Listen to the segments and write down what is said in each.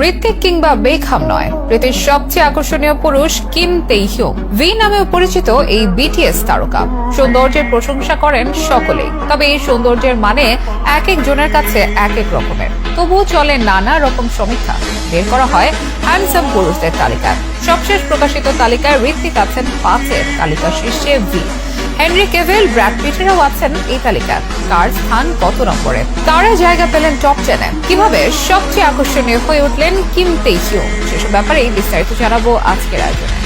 ঋত্বিক কিংবা বেকহাম নয়, পৃথিবীর সবচেয়ে আকর্ষণীয় পুরুষ কিম তেইহিউং ভি নামেও পরিচিত এই বিটিএস তারকা। সৌন্দর্যের প্রশংসা করেন সকলেই, তবে এই সৌন্দর্যের মানে এক এক জনের কাছে এক এক রকমের। তবুও চলে নানা রকম সমীক্ষা, বের করা হয় হ্যান্ডসাম পুরুষদের তালিকায়। সবশেষ প্রকাশিত তালিকায় ঋত্বিক আছেন 5-এর তালিকা শীর্ষে ভি। হেনরি কেভিল, ব্র্যাড পিটেরও আছেন এই তালিকায়। কার স্থান কত নম্বরে, কারা জায়গা পেলেন টপ 10-এ, কিভাবে সবচেয়ে আকর্ষণীয় হয়ে উঠলেন কিম তেইহিউং, সেসব ব্যাপারেই বিস্তারিত জানাবো আজকের আয়োজনে।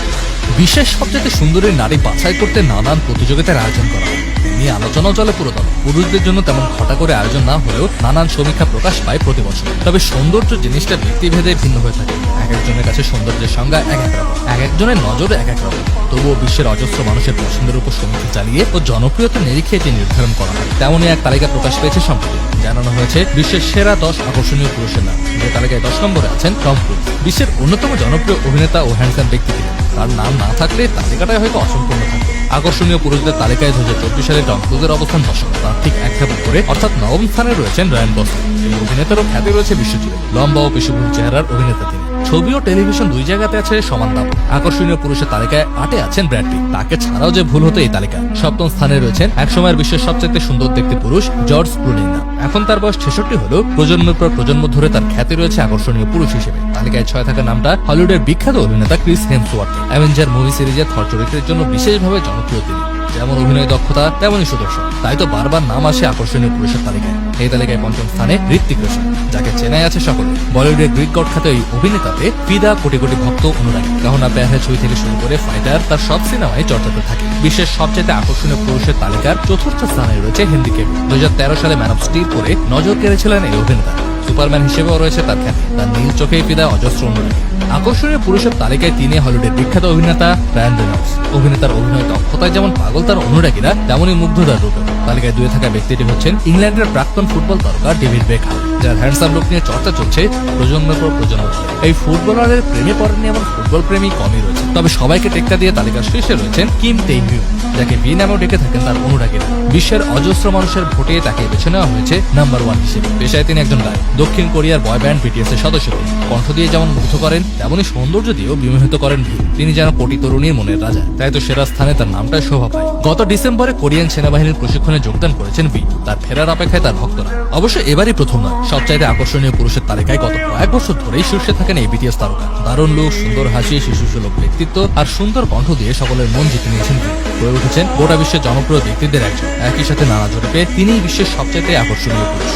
বিশ্বের সবচেয়ে সুন্দরী নারী বাছাই করতে নানান প্রতিযোগিতার আয়োজন করা হয়। নিয়ে আলোচনাও চলে পুরোদম। পুরুষদের জন্য তেমন ঘটা করে আয়োজন না হলেও নানান সমীক্ষা প্রকাশ পায় প্রতি বছর। তবে সৌন্দর্য জিনিসটা ব্যক্তিভেদে ভিন্ন হয়ে থাকে। এক একজনের কাছে সৌন্দর্যের সংজ্ঞা এক এক রকম, এক একজনের নজরে এক এক রকম। তবুও বিশ্বের অজস্র মানুষের পছন্দের উপর সমীক্ষা চালিয়ে ও জনপ্রিয়তা নিরিখে এটি নির্ধারণ করা হয়। তেমনই এক তালিকা প্রকাশ পেয়েছে সম্প্রতি। জানানো হয়েছে বিশ্বের সেরা 10 আকর্ষণীয় পুরুষের নাম। যে তালিকায় 10 নম্বরে আছেন টম ক্রুজ। বিশ্বের অন্যতম জনপ্রিয় অভিনেতা ও হ্যান্ডসাম ব্যক্তি তিনি। তার নাম না থাকলে তালিকাটাই হয়তো অসম্পূর্ণ থাকবে। আকর্ষণীয় পুরুষদের তালিকায় 2024 সালে টম ক্রুজের অবস্থান 10, তার ঠিক এক ধাপ উপরে অর্থাৎ 9ম স্থানে রয়েছেন রায়ান গসলিং। এই অভিনেতারও খ্যাতি রয়েছে বিশ্বজুড়ে। লম্বা ও পেশিবহুল চেহারার অভিনেতা তিনি। ছবি ও টেলিভিশন দুই জায়গাতে আছে সমান দাম। আকর্ষণীয় পুরুষের তালিকায় 8-এ আছেন ব্র্যাড পিট। তাকে ছাড়াও যে ভুল হতো এই তালিকা। 7ম স্থানে রয়েছেন একসময়ের বিশ্বের সবচেয়ে সুন্দর দেখতে পুরুষ জর্জ ক্লুনি। এখন তার বয়স 66 হলেও প্রজন্মের পর প্রজন্ম ধরে তার খ্যাতি রয়েছে আকর্ষণীয় পুরুষ হিসেবে। তালিকায় 6 থাকা নামটা হলিউডের বিখ্যাত অভিনেতা ক্রিস হেমসওয়ার্থ। অ্যাভেঞ্জার মুভি সিরিজের থর চরিত্রের জন্য বিশেষভাবে জনপ্রিয় তিনি। যেমন অভিনয় দক্ষতা তেমনই সুদর্শন, তাই তো বারবার নাম আসে আকর্ষণীয় পুরুষের তালিকায়। এই তালিকায় 5ম স্থানে ঋত্বিক রোশন, যাকে চেনাই আছে সকলে। বলিউডের গ্রিক গড খ্যাত এই অভিনেতাতে ফিদা, কোটি কোটি ভক্ত অনুরাগী। কাহনা প্যার হ্যায় ছবি থেকে শুরু করে ফাইটার, তার সব সিনেমায় চর্চাতে থাকে। বিশ্বের সবচেয়ে আকর্ষণীয় পুরুষের তালিকার 4র্থ স্থানে রয়েছে হেনরি কেভিল। 2013 সালে ম্যান অফ স্টিল করে নজর কেড়েছিলেন এই অভিনেতা। সুপারম্যান হিসেবেও রয়েছে তার খ্যাতি। তার নীল চোখেই ফিদা অজস্র অনুরাগী। আকর্ষণীয় পুরুষের তালিকায় তিনি হলিউডের বিখ্যাত অভিনেতা রায়ান রেনল্ডস। অভিনেতার অভিনয় দক্ষতায় যেমন পাগল তার অনুরাগীরা, তেমনই মুগ্ধতার রূপে। তালিকায় 2-এ থাকা ব্যক্তিটি হচ্ছেন ইংল্যান্ডের প্রাক্তন ফুটবল তারকা ডেভিড বেকহাম, যার হ্যান্ডসাম লুক নিয়ে চর্চা চলছে প্রজন্মের পর প্রজন্ম ধরে। এই ফুটবলারের প্রেমে পড়েননি এমন ফুটবল প্রেমী কমই রয়েছে। তবে সবাইকে টেক্কা দিয়ে তালিকার শীর্ষে রয়েছেন কিম তেইহিউং, যাকে ভি নামেও ডেকে থাকেন তার অনুরাগীরা। বিশ্বের অজস্র মানুষের ভোটে তাকে বেছে নেওয়া হয়েছে নাম্বার 1 হিসেবে। পেশায় তিনি একজন গায়ক। দক্ষিণ কোরিয়ার বয় ব্যান্ড বিটিএস এর সদস্য। কণ্ঠ দিয়ে যেমন মুগ্ধ করেন, তেমনই সৌন্দর্য দিয়েও বিমোহিত করেন ভি। তিনি যেন কোটি তরুণীর মনের রাজা, তাই তো সেরা স্থানে তার নামটাই শোভা পায়। গত ডিসেম্বরে কোরিয়ান সেনাবাহিনীর প্রশিক্ষণে যোগদান করেছেন ভি। তার ফেরার অপেক্ষায় তার ভক্তরা। অবশ্য এবারই প্রথম নয়, সবচাইতে আকর্ষণীয় পুরুষের তালিকায় গত কয়েক বছর ধরেই শীর্ষে থাকেন এই বিটিএস তারকা। দারুণ লোক, সুন্দর হাসি, শিশুসুলভ ব্যক্তিত্ব আর সুন্দর কণ্ঠ দিয়ে সকলের মন জিতে নিয়েছেন ভি। হয়ে উঠেছেন গোটা বিশ্বের জনপ্রিয় ব্যক্তিদের একজন। একই সাথে নানা জরিপে তিনিই বিশ্বের সবচাইতে আকর্ষণীয় পুরুষ।